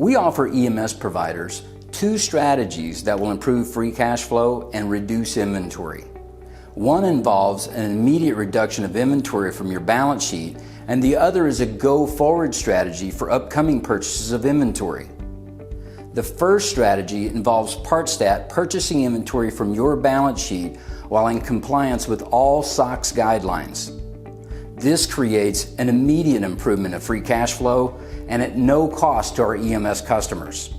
We offer EMS providers two strategies that will improve free cash flow and reduce inventory. One involves an immediate reduction of inventory from your balance sheet, and the other is a go-forward strategy for upcoming purchases of inventory. The first strategy involves Partstat purchasing inventory from your balance sheet while in compliance with all SOX guidelines. This creates an immediate improvement of free cash flow and at no cost to our EMS customers.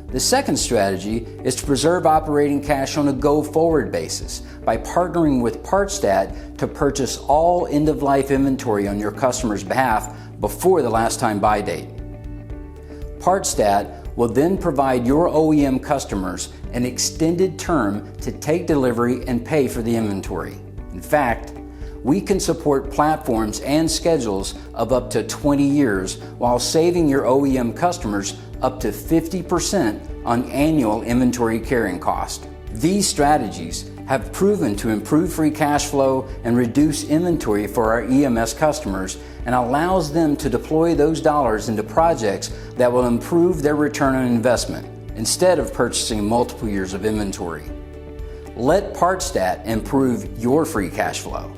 The second strategy is to preserve operating cash on a go-forward basis by partnering with Partstat to purchase all end-of-life inventory on your customer's behalf before the last time buy date. Partstat will then provide your OEM customers an extended term to take delivery and pay for the inventory. In fact, we can support platforms and schedules of up to 20 years while saving your OEM customers up to 50% on annual inventory carrying cost. These strategies have proven to improve free cash flow and reduce inventory for our EMS customers and allows them to deploy those dollars into projects that will improve their return on investment instead of purchasing multiple years of inventory. Let Partstat improve your free cash flow.